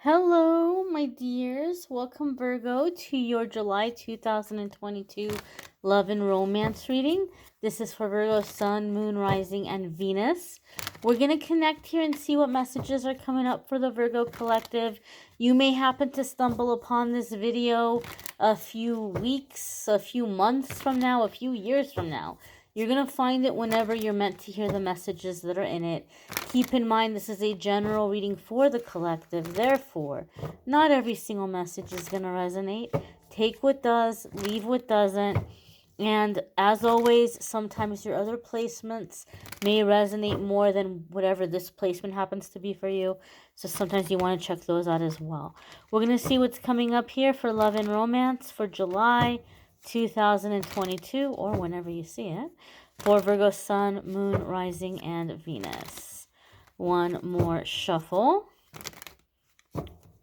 Hello, my dears. Welcome, Virgo, to your July 2022 love and romance reading. This is for Virgo, Sun, Moon, Rising, and Venus. We're going to connect here and see what messages are coming up for the Virgo collective. You may happen to stumble upon this video a few weeks, a few months from now, a few years from now. You're going to find it whenever you're meant to hear the messages that are in it. Keep in mind, this is a general reading for the collective. Therefore, not every single message is going to resonate. Take what does, leave what doesn't. And as always, sometimes your other placements may resonate more than whatever this placement happens to be for you. So sometimes you want to check those out as well. We're going to see what's coming up here for love and romance for July 2022, or whenever you see it, for Virgo, Sun, Moon, Rising, and Venus. One more shuffle.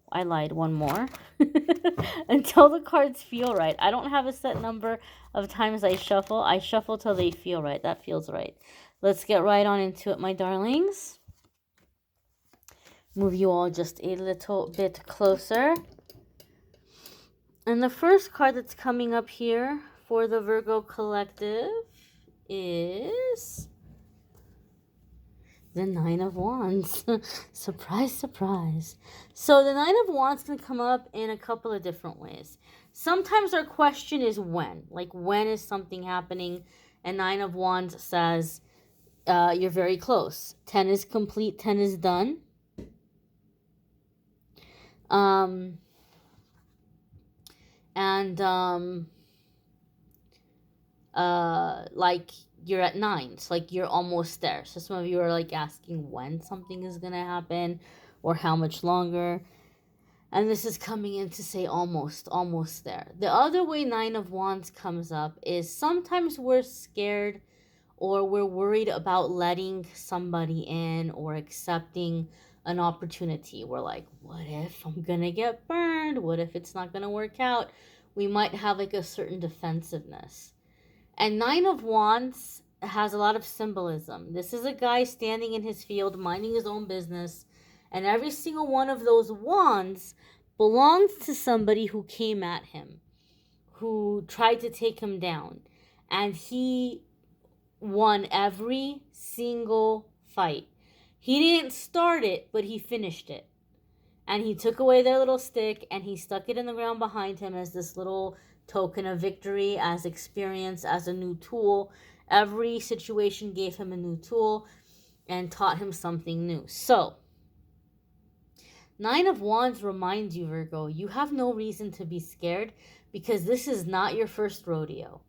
I lied, one more. Until the cards feel right. I don't have a set number of times I shuffle. I shuffle till they feel right. That feels right. Let's get right on into it, my darlings. Move you all just a little bit closer. And the first card that's coming up here for the Virgo collective is the Nine of Wands. Surprise, surprise. So the Nine of Wands can come up in a couple of different ways. Sometimes our question is when. Like, when is something happening? And Nine of Wands says you're very close. 10 is complete, 10 is done. Like you're at 9, so like you're almost there. So some of you are like asking when something is gonna happen or how much longer, and this is coming in to say almost there. The other way Nine of Wands comes up is sometimes we're scared or we're worried about letting somebody in or accepting an opportunity. We're like, what if I'm gonna get burned? What if it's not gonna work out? We might have like a certain defensiveness. And Nine of Wands has a lot of symbolism. This is a guy standing in his field, minding his own business, and every single one of those wands belongs to somebody who came at him, who tried to take him down. And he won every single fight. He didn't start it, but he finished it. And he took away their little stick and he stuck it in the ground behind him as this little token of victory, as experience, as a new tool. Every situation gave him a new tool and taught him something new. So, Nine of Wands reminds you, Virgo, you have no reason to be scared because this is not your first rodeo.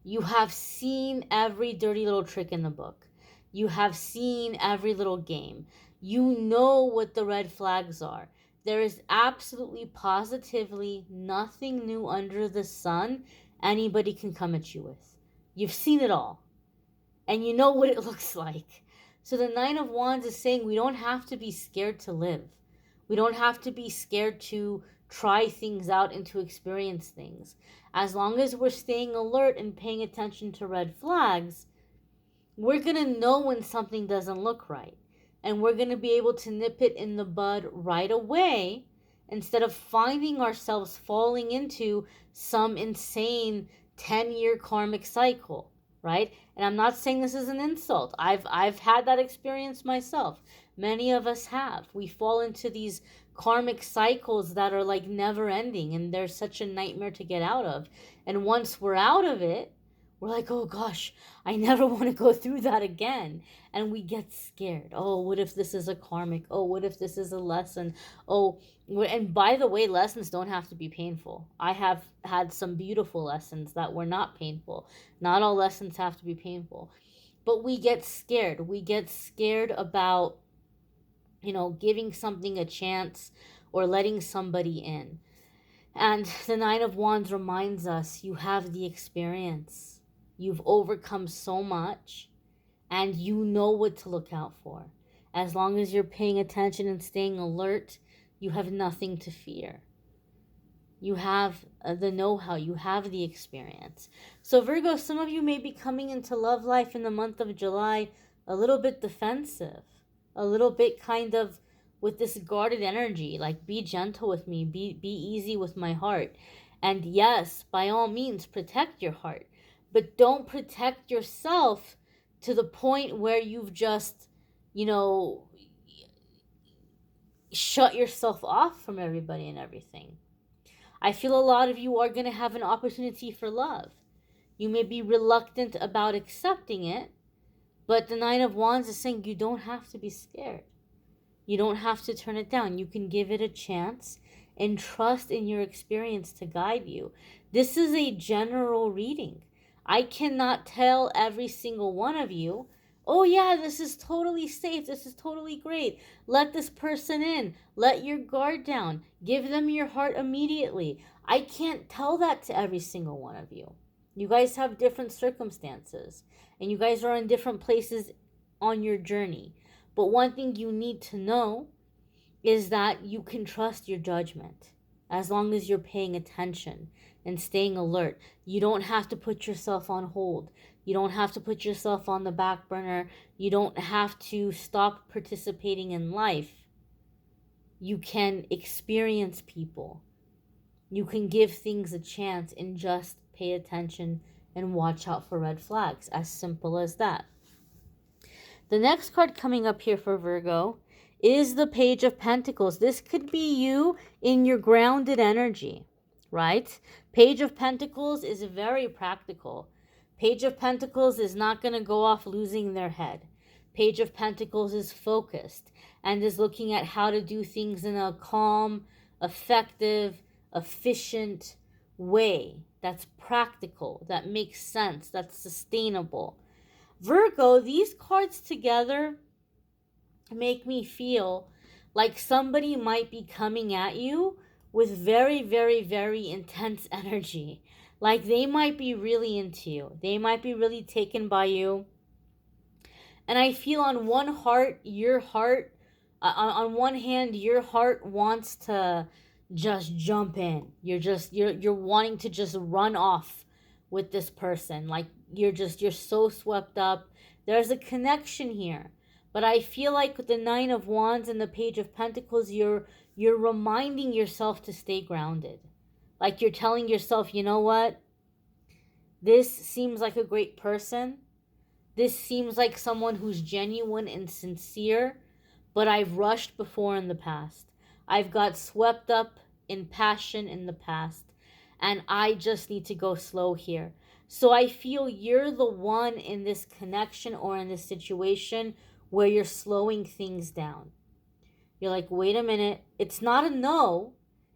You have seen every dirty little trick in the book. You have seen every little game. You know what the red flags are. There is absolutely, positively nothing new under the sun anybody can come at you with. You've seen it all. And you know what it looks like. So the Nine of Wands is saying we don't have to be scared to live. We don't have to be scared to try things out and to experience things. As long as we're staying alert and paying attention to red flags, we're going to know when something doesn't look right. And we're going to be able to nip it in the bud right away instead of finding ourselves falling into some insane 10-year karmic cycle, right? And I'm not saying this is an insult. I've had that experience myself. Many of us have. We fall into these karmic cycles that are like never ending, and they're such a nightmare to get out of. And once we're out of it, we're like, oh gosh, I never want to go through that again. And we get scared. Oh, what if this is a karmic? Oh, what if this is a lesson? Oh, and by the way, lessons don't have to be painful. I have had some beautiful lessons that were not painful. Not all lessons have to be painful. But we get scared. We get scared about, giving something a chance or letting somebody in. And the Nine of Wands reminds us you have the experience. You've overcome so much, and you know what to look out for. As long as you're paying attention and staying alert, you have nothing to fear. You have the know-how. You have the experience. So Virgo, some of you may be coming into love life in the month of July a little bit defensive, a little bit kind of with this guarded energy. Like, be gentle with me, be easy with my heart. And yes, by all means, protect your heart. But don't protect yourself to the point where you've just, you know, shut yourself off from everybody and everything. I feel a lot of you are going to have an opportunity for love. You may be reluctant about accepting it, but the Nine of Wands is saying you don't have to be scared. You don't have to turn it down. You can give it a chance and trust in your experience to guide you. This is a general reading. I cannot tell every single one of you, oh yeah, this is totally safe. This is totally great. Let this person in. Let your guard down. Give them your heart immediately. I can't tell that to every single one of you. You guys have different circumstances, and you guys are in different places on your journey. But one thing you need to know is that you can trust your judgment as long as you're paying attention and staying alert. You don't have to put yourself on hold. You don't have to put yourself on the back burner. You don't have to stop participating in life. You can experience people. You can give things a chance and just pay attention and watch out for red flags. As simple as that. The next card coming up here for Virgo is the Page of Pentacles. This could be you in your grounded energy, right? Page of Pentacles is very practical. Page of Pentacles is not going to go off losing their head. Page of Pentacles is focused and is looking at how to do things in a calm, effective, efficient way that's practical, that makes sense, that's sustainable. Virgo, these cards together make me feel like somebody might be coming at you with very, very, very intense energy. Like they might be really into you. They might be really taken by you. And I feel on one heart, on one hand, your heart wants to just jump in. You're wanting to just run off with this person. Like you're so swept up. There's a connection here. But I feel like with the Nine of Wands and the Page of Pentacles, you're reminding yourself to stay grounded. Like you're telling yourself, you know what? This seems like a great person. This seems like someone who's genuine and sincere, but I've rushed before in the past. I've got swept up in passion in the past, and I just need to go slow here. So I feel you're the one in this connection or in this situation where you're slowing things down. You're like, wait a minute, it's not a no.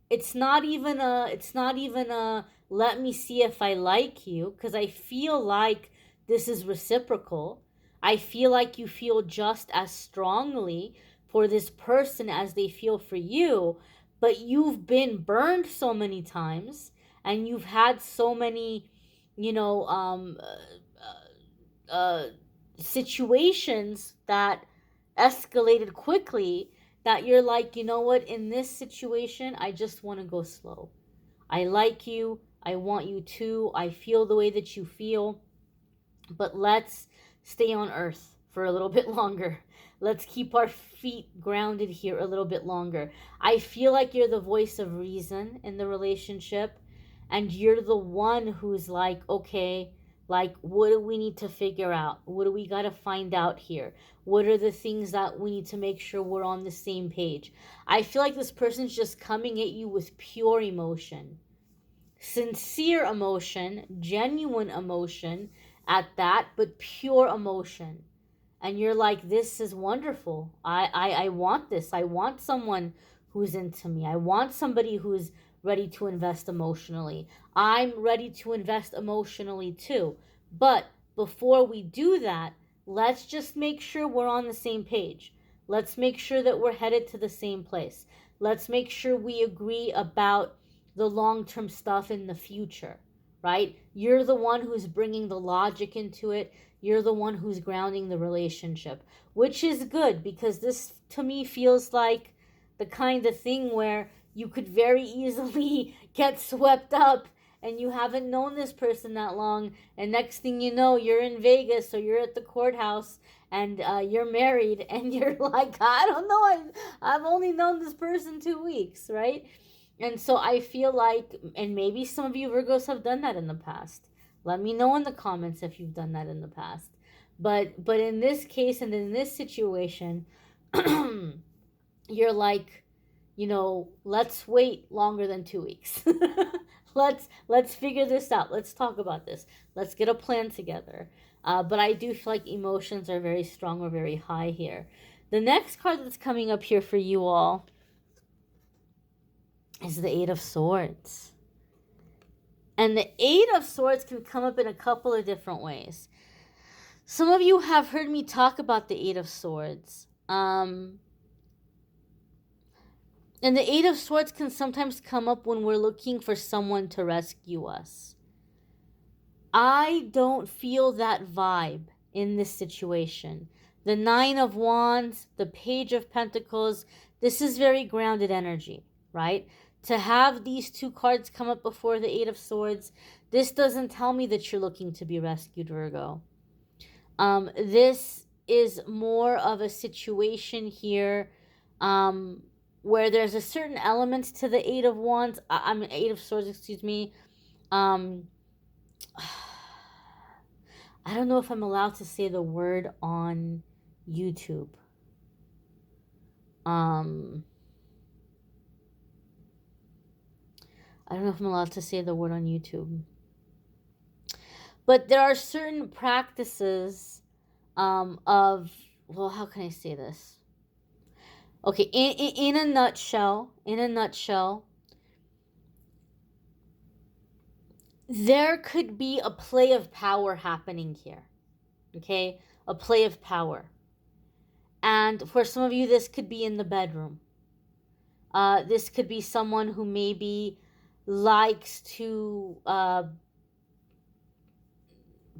It's not even a let me see if I like you, because I feel like this is reciprocal. I feel like you feel just as strongly for this person as they feel for you, but you've been burned so many times and you've had so many, situations that escalated quickly that you're like, you know what, in this situation, I just want to go slow. I like you. I want you to. I feel the way that you feel. But let's stay on earth for a little bit longer. Let's keep our feet grounded here a little bit longer. I feel like you're the voice of reason in the relationship, and you're the one who's like, okay, like, what do we need to figure out? What do we got to find out here? What are the things that we need to make sure we're on the same page? I feel like this person's just coming at you with pure emotion. Sincere emotion, genuine emotion at that, but pure emotion. And you're like, this is wonderful. I want this. I want someone who's into me. I want somebody who's ready to invest emotionally. I'm ready to invest emotionally too. But before we do that, let's just make sure we're on the same page. Let's make sure that we're headed to the same place. Let's make sure we agree about the long-term stuff in the future, right? You're the one who's bringing the logic into it. You're the one who's grounding the relationship, which is good because this to me feels like the kind of thing where you could very easily get swept up and you haven't known this person that long, and next thing you know, you're in Vegas or you're at the courthouse and you're married and you're like, I don't know, I've only known this person 2 weeks, right? And so I feel like, and maybe some of you Virgos have done that in the past. Let me know in the comments if you've done that in the past. But in this case and in this situation, you're like, let's wait longer than 2 weeks. let's figure this out. Let's talk about this. Let's get a plan together. But I do feel like emotions are very strong or very high here. The next card that's coming up here for you all is the Eight of Swords. And the Eight of Swords can come up in a couple of different ways. Some of you have heard me talk about the Eight of Swords. And the Eight of Swords can sometimes come up when we're looking for someone to rescue us. I don't feel that vibe in this situation. The Nine of Wands, the Page of Pentacles, this is very grounded energy, right? To have these two cards come up before the Eight of Swords, this doesn't tell me that you're looking to be rescued, Virgo. This is more of a situation here where there's a certain element to the Eight of Wands, Eight of Swords, excuse me. I don't know if I'm allowed to say the word on YouTube. I don't know if I'm allowed to say the word on YouTube. But there are certain practices of, well, how can I say this? Okay, in a nutshell, there could be a play of power happening here. Okay, a play of power. And for some of you, this could be in the bedroom. This could be someone who maybe likes to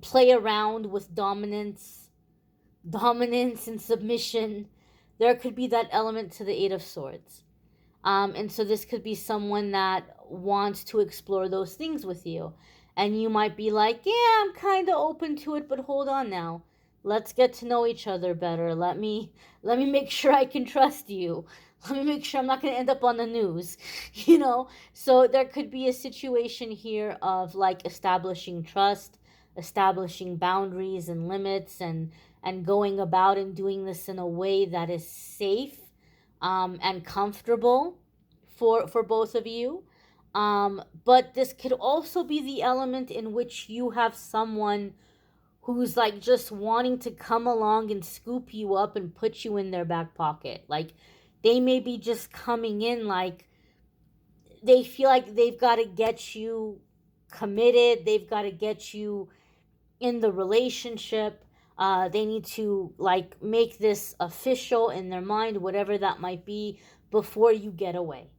play around with dominance and submission. There could be that element to the Eight of Swords. And so this could be someone that wants to explore those things with you. And you might be like, yeah, I'm kind of open to it, but hold on now. Let's get to know each other better. Let me make sure I can trust you. Let me make sure I'm not going to end up on the news, So there could be a situation here of like establishing trust, establishing boundaries and limits, and going about and doing this in a way that is safe and comfortable for both of you. But this could also be the element in which you have someone who's like just wanting to come along and scoop you up and put you in their back pocket. Like they may be just coming in like they feel like they've got to get you committed. They've got to get you in the relationship. They need to like make this official in their mind, whatever that might be, before you get away.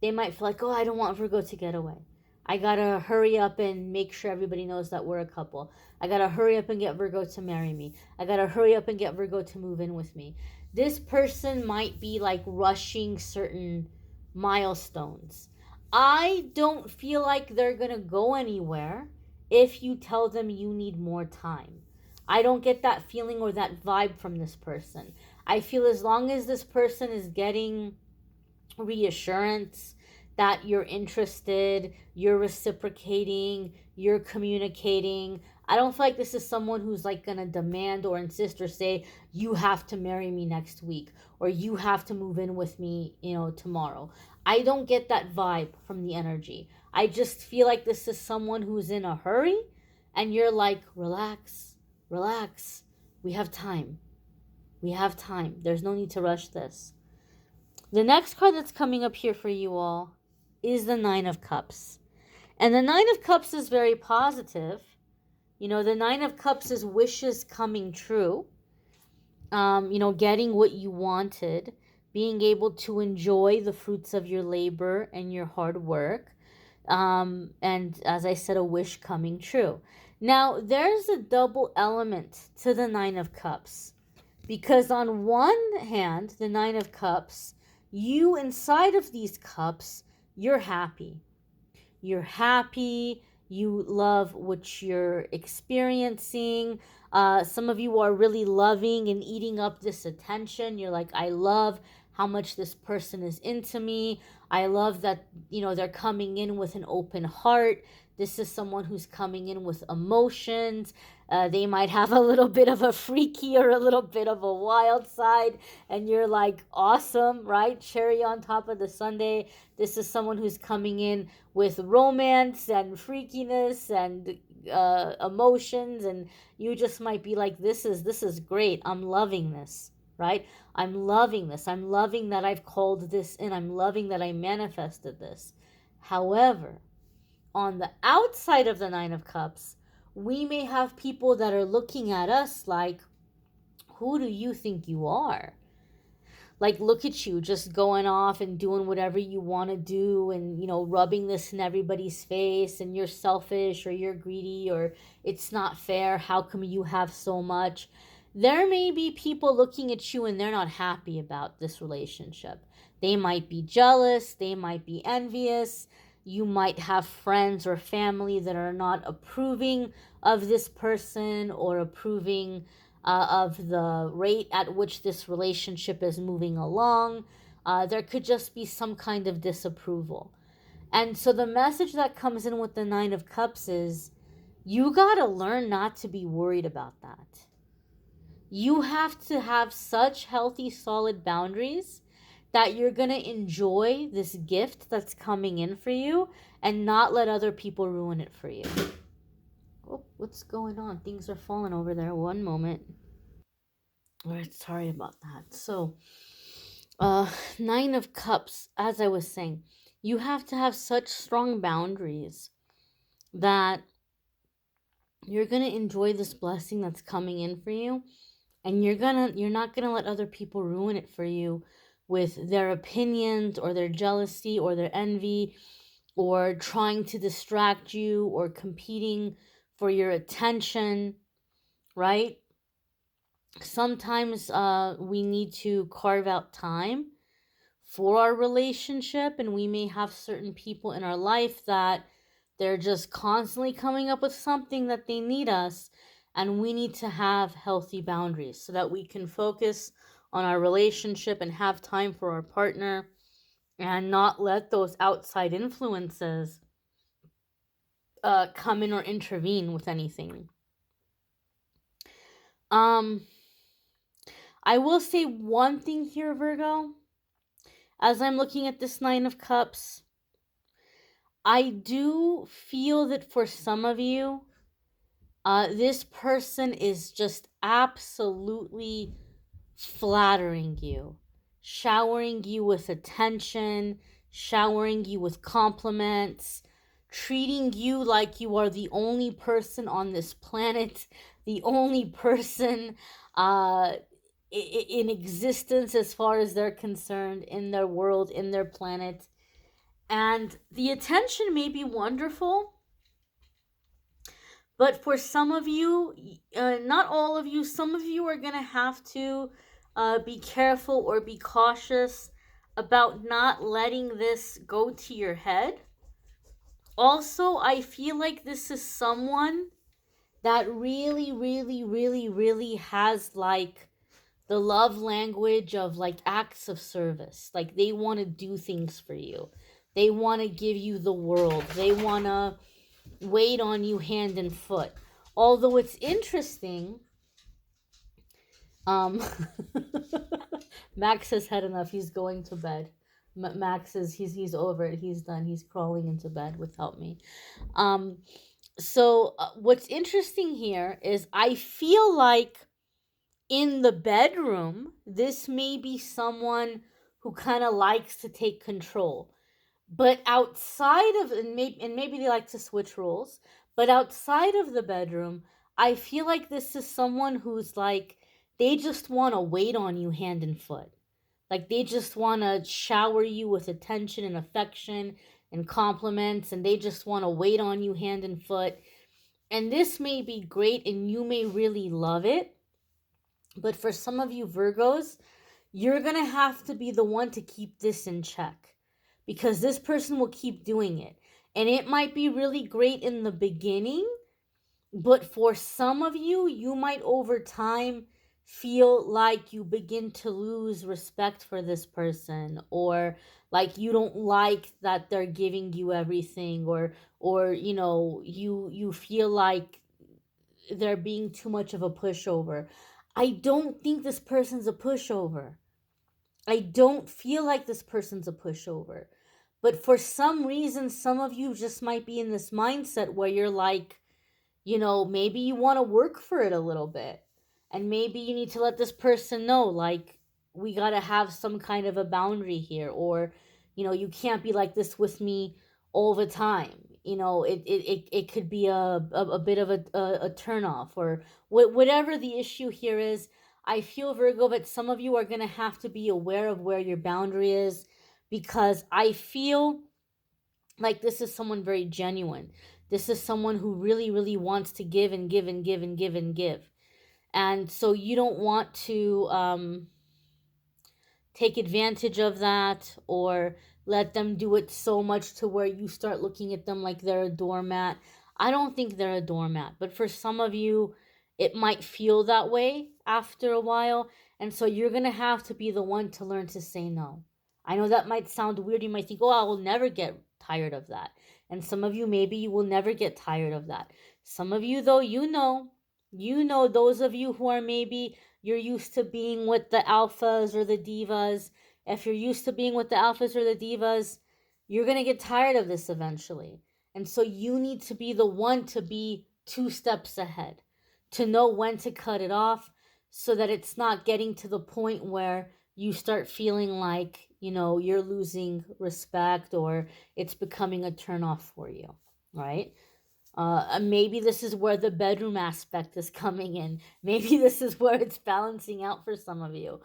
They might feel like, oh, I don't want Virgo to get away. I gotta hurry up and make sure everybody knows that we're a couple. I gotta hurry up and get Virgo to marry me. I gotta hurry up and get Virgo to move in with me. This person might be like rushing certain milestones. I don't feel like they're gonna go anywhere if you tell them you need more time. I don't get that feeling or that vibe from this person. I feel as long as this person is getting reassurance that you're interested, you're reciprocating, you're communicating. I don't feel like this is someone who's like gonna demand or insist or say, you have to marry me next week, or you have to move in with me, tomorrow. I don't get that vibe from the energy. I just feel like this is someone who's in a hurry and you're like, relax, we have time. There's no need to rush this. The next card that's coming up here for you all is the Nine of Cups. And the Nine of Cups is very positive. The Nine of Cups is wishes coming true. Getting what you wanted, being able to enjoy the fruits of your labor and your hard work. And as I said, a wish coming true. Now, there's a double element to the Nine of Cups. Because on one hand, the Nine of Cups, you inside of these cups, you're happy. You love what you're experiencing. Some of you are really loving and eating up this attention. You're like, I love how much this person is into me. I love that, they're coming in with an open heart. This is someone who's coming in with emotions. They might have a little bit of a freaky or a little bit of a wild side, and you're like, awesome, right? Cherry on top of the sundae. This is someone who's coming in with romance and freakiness and emotions, and you just might be like, this is great. I'm loving this, right? I'm loving this. I'm loving that I've called this in. I'm loving that I manifested this. However, on the outside of the Nine of Cups, we may have people that are looking at us like, who do you think you are? Like, look at you just going off and doing whatever you want to do, and rubbing this in everybody's face, and you're selfish or you're greedy or it's not fair. How come you have so much? There may be people looking at you and they're not happy about this relationship. They might be jealous, they might be envious. You might have friends or family that are not approving of this person or approving of the rate at which this relationship is moving along. There could just be some kind of disapproval. And so the message that comes in with the Nine of Cups is, you got to learn not to be worried about that. You have to have such healthy, solid boundaries that you're going to enjoy this gift that's coming in for you and not let other people ruin it for you. Oh, what's going on? Things are falling over there. One moment. All right, sorry about that. So, Nine of Cups, as I was saying, you have to have such strong boundaries that you're going to enjoy this blessing that's coming in for you, and you're not going to let other people ruin it for you with their opinions or their jealousy or their envy or trying to distract you or competing for your attention, right? Sometimes we need to carve out time for our relationship, and we may have certain people in our life that they're just constantly coming up with something that they need us, and we need to have healthy boundaries so that we can focus on our relationship and have time for our partner and not let those outside influences come in or intervene with anything. I will say one thing here, Virgo. As I'm looking at this Nine of Cups, I do feel that for some of you, this person is just absolutely flattering you, showering you with attention, showering you with compliments, treating you like you are the only person on this planet, the only person in existence as far as they're concerned, in their world, in their planet. And the attention may be wonderful, but for some of you, not all of you, some of you are going to have to be careful or be cautious about not letting this go to your head. Also, I feel like this is someone that really, really, really, really has like the love language of like acts of service. Like they want to do things for you. They want to give you the world. They want to wait on you hand and foot. Although it's interesting, Max has had enough. He's going to bed. Max is he's over it. He's done. He's crawling into bed without me. So what's interesting here is I feel like in the bedroom, this may be someone who kind of likes to take control. But outside of, and maybe they like to switch roles, but outside of the bedroom, I feel like this is someone who's like, they just want to wait on you hand and foot. Like they just want to shower you with attention and affection and compliments, and they just want to wait on you hand and foot. And this may be great and you may really love it. But for some of you Virgos, you're going to have to be the one to keep this in check, because this person will keep doing it. And it might be really great in the beginning, But for some of you, you might over time feel like you begin to lose respect for this person, or like you don't like that they're giving you everything, or you feel like they're being too much of a pushover. I don't think this person's a pushover. I don't feel like this person's a pushover. But for some reason, some of you just might be in this mindset where you're like, maybe you want to work for it a little bit. And maybe you need to let this person know, like, we got to have some kind of a boundary here. Or, you can't be like this with me all the time. It could be a bit of a turn off, or whatever the issue here is. I feel, Virgo, that some of you are going to have to be aware of where your boundary is, because I feel like this is someone very genuine. This is someone who really, really wants to give and give and give and give and give. And so you don't want to take advantage of that, or let them do it so much to where you start looking at them like they're a doormat. I don't think they're a doormat, but for some of you, it might feel that way after a while. And so you're going to have to be the one to learn to say no. I know that might sound weird. You might think, oh, I will never get tired of that. And some of you, maybe you will never get tired of that. Some of you, though, those of you who are maybe you're used to being with the alphas or the divas. If you're used to being with the alphas or the divas, you're going to get tired of this eventually. And so you need to be the one to be 2 steps ahead, to know when to cut it off, so that it's not getting to the point where you start feeling like, you're losing respect, or it's becoming a turnoff for you, right? Maybe this is where the bedroom aspect is coming in. Maybe this is where it's balancing out for some of you.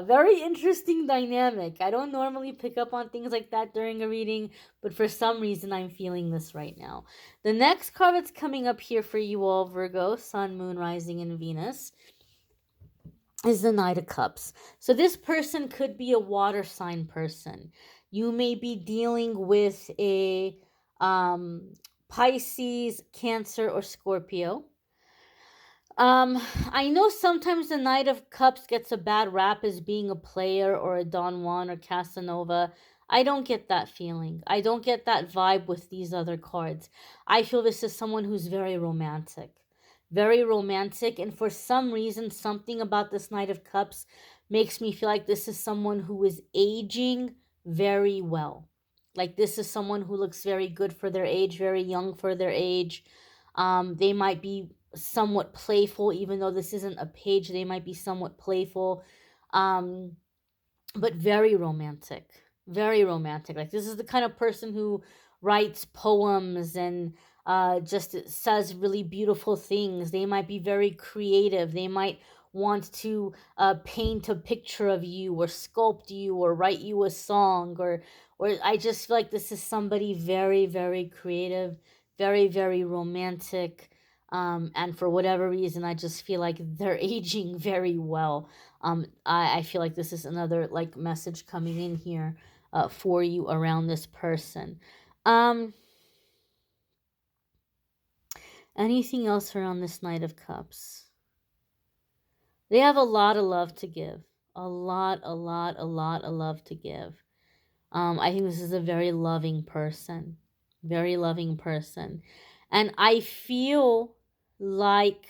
Very interesting dynamic. I don't normally pick up on things like that during a reading, but for some reason I'm feeling this right now. The next card that's coming up here for you all, Virgo, Sun, Moon, Rising, and Venus, is the Knight of Cups. So this person could be a water sign person. You may be dealing with a Pisces, Cancer, or Scorpio. I know sometimes the Knight of Cups gets a bad rap as being a player or a Don Juan or Casanova. I don't get that feeling. I don't get that vibe with these other cards. I feel this is someone who's very romantic. Very romantic, and for some reason, something about this Knight of Cups makes me feel like this is someone who is aging very well. Like this is someone who looks very good for their age, very young for their age. They might be somewhat playful, even though this isn't a page. They might be somewhat playful, but very romantic. Very romantic. Like this is the kind of person who writes poems and just says really beautiful things. They might be very creative. They might want to paint a picture of you, or sculpt you, or write you a song, or I just feel like this is somebody very, very creative, very, very romantic. And for whatever reason, I just feel like they're aging very well. I feel like this is another like message coming in here for you around this person. Anything else around this Knight of Cups? They have a lot of love to give. A lot of love to give. I think this is a very loving person. Very loving person. And I feel like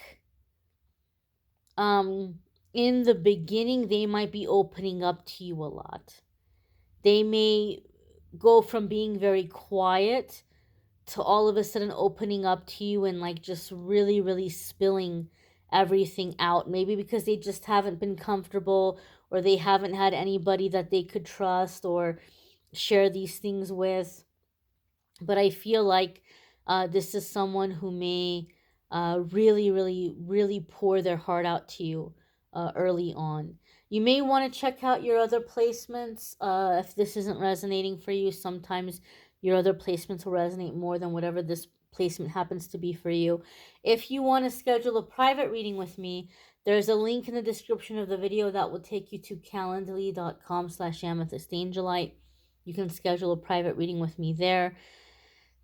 in the beginning, they might be opening up to you a lot. They may go from being very quiet to all of a sudden opening up to you and like just really, really spilling everything out. Maybe because they just haven't been comfortable, or they haven't had anybody that they could trust or share these things with. But I feel like this is someone who may really, really, really pour their heart out to you early on. You may want to check out your other placements if this isn't resonating for you. Sometimes your other placements will resonate more than whatever this placement happens to be for you. If you want to schedule a private reading with me, there's a link in the description of the video that will take you to calendly.com/amethystangelite. You can schedule a private reading with me there.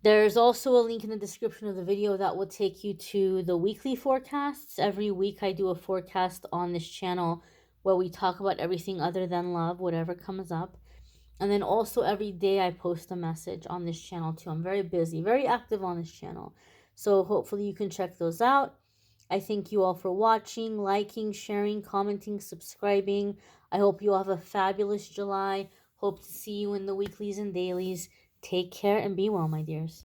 There's also a link in the description of the video that will take you to the weekly forecasts. Every week I do a forecast on this channel where we talk about everything other than love, whatever comes up. And then also every day I post a message on this channel too. I'm very busy, very active on this channel. So hopefully you can check those out. I thank you all for watching, liking, sharing, commenting, subscribing. I hope you all have a fabulous July. Hope to see you in the weeklies and dailies. Take care and be well, my dears.